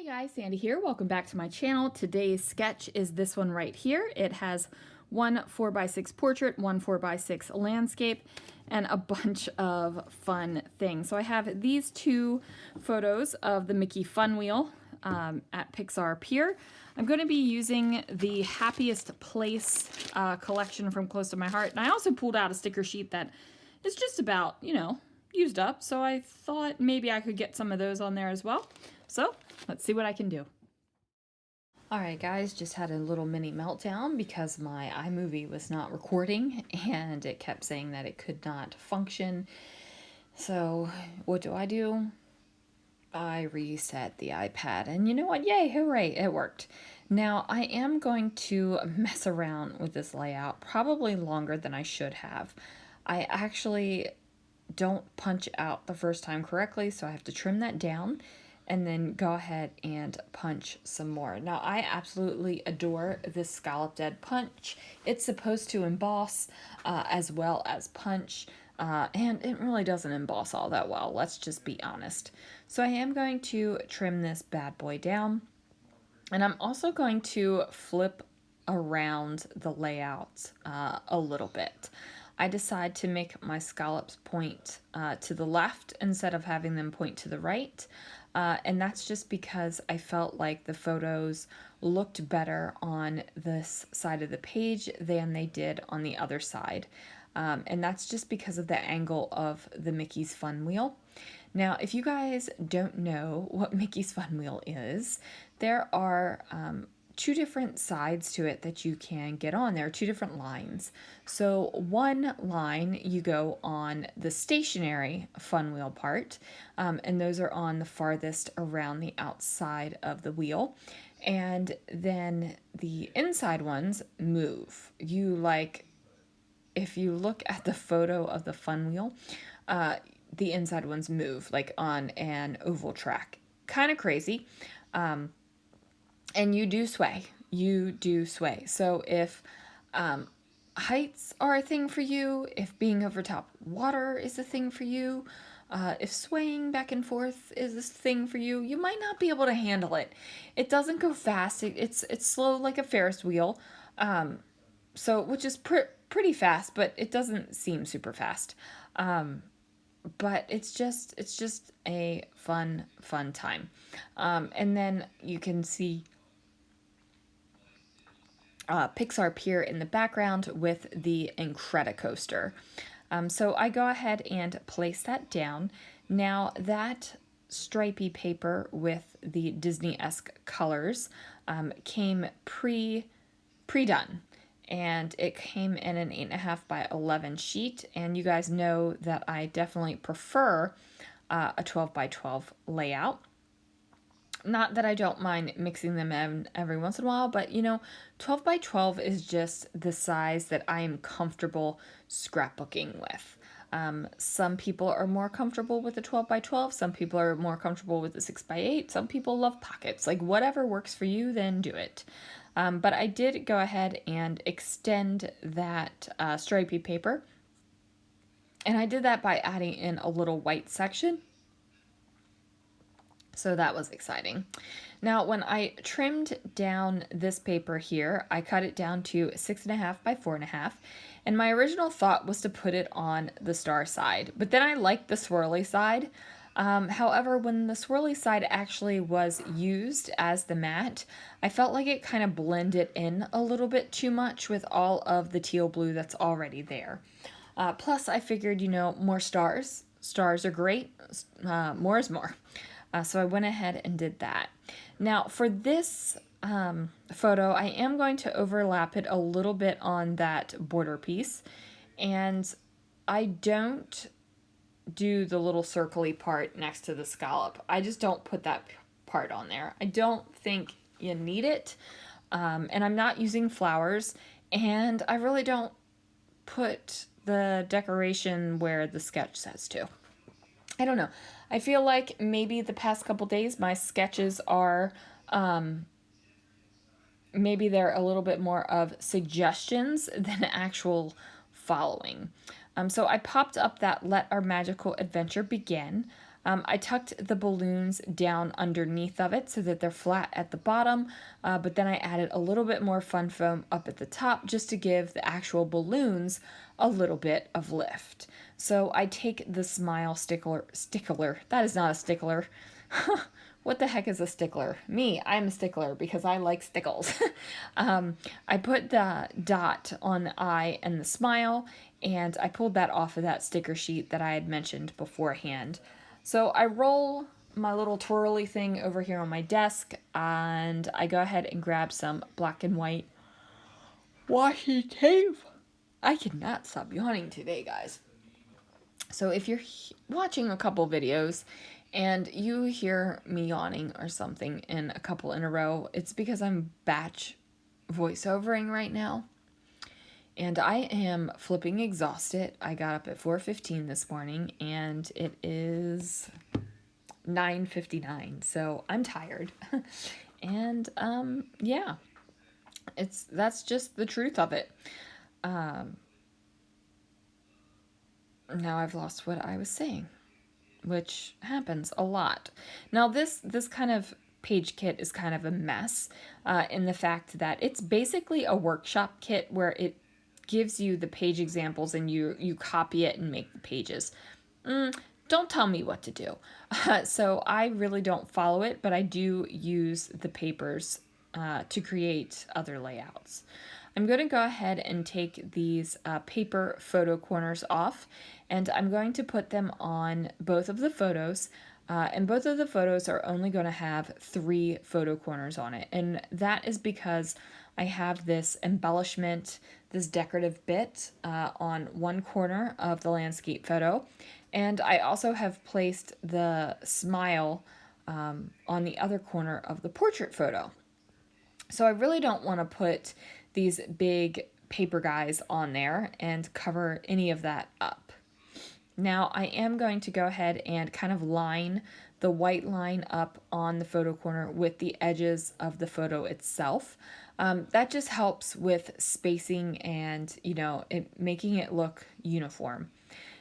Hey guys, Sandy here. Welcome back to my channel. Today's sketch is this one right here. It has one 4x6 portrait, one 4x6 landscape, and a bunch of fun things. So I have these two photos of the Mickey Fun Wheel at Pixar Pier. I'm going to be using the Happiest Place collection from Close to My Heart. And I also pulled out a sticker sheet that is just about, used up. So I thought maybe I could get some of those on there as well. So let's see what I can do. Alright guys, just had a little mini meltdown because my iMovie was not recording and it kept saying that it could not function. So what do? I reset the iPad and you know what? Yay, hooray, it worked. Now I am going to mess around with this layout probably longer than I should have. I actually don't punch out the first time correctly, so I have to trim that down and then go ahead and punch some more. Now, I absolutely adore this scalloped edge punch. It's supposed to emboss as well as punch, and it really doesn't emboss all that well, let's just be honest. So I am going to trim this bad boy down, and I'm also going to flip around the layout a little bit. I decide to make my scallops point to the left instead of having them point to the right. And that's just because I felt like the photos looked better on this side of the page than they did on the other side. And that's just because of the angle of the Mickey's Fun Wheel. Now, if you guys don't know what Mickey's Fun Wheel is, there are two different sides to it that you can get on. There are two different lines. So one line you go on the stationary fun wheel part, and those are on the farthest around the outside of the wheel. And then the inside ones move. If you look at the photo of the fun wheel, the inside ones move like on an oval track. Kind of crazy. And you do sway. You do sway. So if heights are a thing for you, if being over top water is a thing for you, if swaying back and forth is a thing for you, you might not be able to handle it. It doesn't go fast. It's slow like a Ferris wheel, which is pretty fast, but it doesn't seem super fast. But it's just a fun time. And then you can see Pixar Pier in the background with the Incredicoaster. So I go ahead and place that down. Now that stripy paper with the Disney-esque colors came pre-done. And it came in an 8.5 by 11 sheet. And you guys know that I definitely prefer a 12 by 12 layout. Not that I don't mind mixing them in every once in a while, but 12 by 12 is just the size that I am comfortable scrapbooking with. Some people are more comfortable with the 12 by 12. Some people are more comfortable with the 6 by 8. Some people love pockets. Like whatever works for you, then do it. But I did go ahead and extend that stripy paper. And I did that by adding in a little white section. So that was exciting. Now, when I trimmed down this paper here, I cut it down to 6.5 by 4.5. And my original thought was to put it on the star side. But then I liked the swirly side. However, when the swirly side actually was used as the mat, I felt like it kind of blended in a little bit too much with all of the teal blue that's already there. Plus, I figured, more stars. Stars are great. More is more. So I went ahead and did that. Now for this photo, I am going to overlap it a little bit on that border piece. And I don't do the little circly part next to the scallop. I just don't put that part on there. I don't think you need it. And I'm not using flowers. And I really don't put the decoration where the sketch says to. I don't know. I feel like maybe the past couple days my sketches are, maybe they're a little bit more of suggestions than actual following. So I popped up that Let Our Magical Adventure Begin. I tucked the balloons down underneath of it so that they're flat at the bottom, but then I added a little bit more fun foam up at the top just to give the actual balloons a little bit of lift. So I take the Smile stickler, that is not a stickler. What the heck is a stickler? Me, I'm a stickler because I like stickles. I put the dot on the eye and the smile, and I pulled that off of that sticker sheet that I had mentioned beforehand. So I roll my little twirly thing over here on my desk, and I go ahead and grab some black and white washi tape. I cannot stop yawning today, guys. So if you're watching a couple videos and you hear me yawning or something in a couple in a row, it's because I'm batch voiceovering right now. And I am flipping exhausted. I got up at 4:15 this morning and it is 9:59. So I'm tired. And yeah. That's just the truth of it. Now I've lost what I was saying, which happens a lot. Now this kind of page kit is kind of a mess in the fact that it's basically a workshop kit where it gives you the page examples and you copy it and make the pages. Don't tell me what to do. So I really don't follow it, but I do use the papers to create other layouts. I'm going to go ahead and take these paper photo corners off, and I'm going to put them on both of the photos, and both of the photos are only going to have 3 photo corners on it, and that is because I have this embellishment, this decorative bit on one corner of the landscape photo, and I also have placed the smile on the other corner of the portrait photo. So I really don't want to put these big paper guys on there and cover any of that up. Now I am going to go ahead and kind of line the white line up on the photo corner with the edges of the photo itself. That just helps with spacing and, making it look uniform.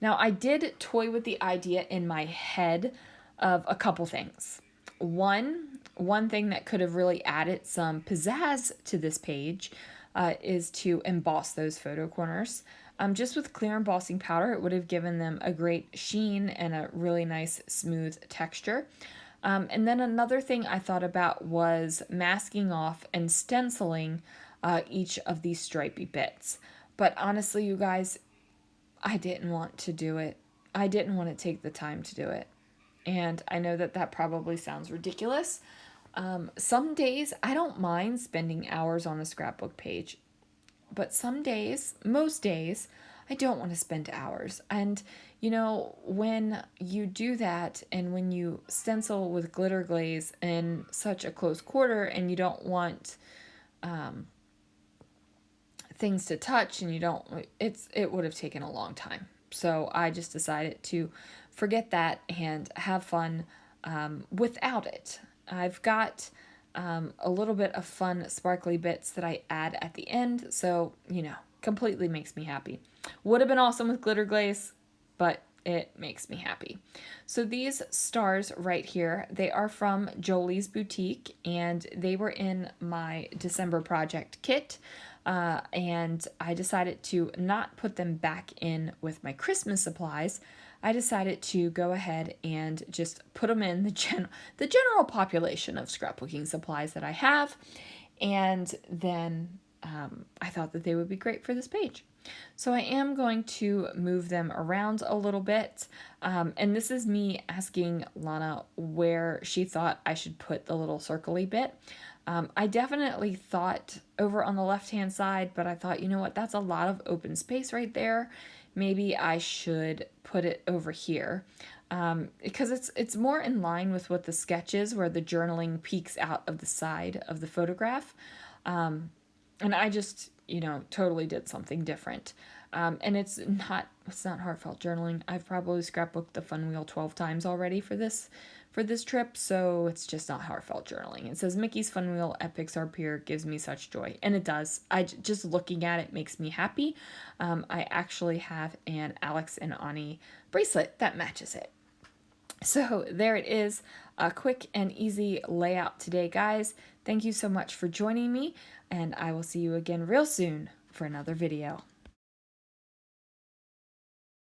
Now I did toy with the idea in my head of a couple things. One thing that could have really added some pizzazz to this page is to emboss those photo corners. Just with clear embossing powder, it would have given them a great sheen and a really nice smooth texture. And then another thing I thought about was masking off and stenciling each of these stripy bits. But honestly, you guys, I didn't want to do it. I didn't want to take the time to do it. And I know that probably sounds ridiculous. Some days I don't mind spending hours on a scrapbook page, but some days, most days, I don't want to spend hours. And when you do that and when you stencil with glitter glaze in such a close quarter and you don't want things to touch and it would have taken a long time. So I just decided to forget that and have fun without it. I've got a little bit of fun sparkly bits that I add at the end, so, completely makes me happy. Would have been awesome with glitter glaze, but it makes me happy. So these stars right here, they are from Jolie's Boutique, and they were in my December project kit, and I decided to not put them back in with my Christmas supplies. I decided to go ahead and just put them in the general population of scrapbooking supplies that I have, and then I thought that they would be great for this page. So I am going to move them around a little bit, and this is me asking Lana where she thought I should put the little circly bit. I definitely thought over on the left-hand side, but I thought, that's a lot of open space right there. Maybe I should put it over here because it's more in line with what the sketch is, where the journaling peeks out of the side of the photograph. And I just, totally did something different. And it's not heartfelt journaling. I've probably scrapbooked the fun wheel 12 times already for this trip, so it's just not heartfelt journaling. It says Mickey's Fun Wheel at Pixar Pier gives me such joy, and it does. Just looking at it makes me happy. I actually have an Alex and Ani bracelet that matches it. So there it is, a quick and easy layout today, guys. Thank you so much for joining me, and I will see you again real soon for another video.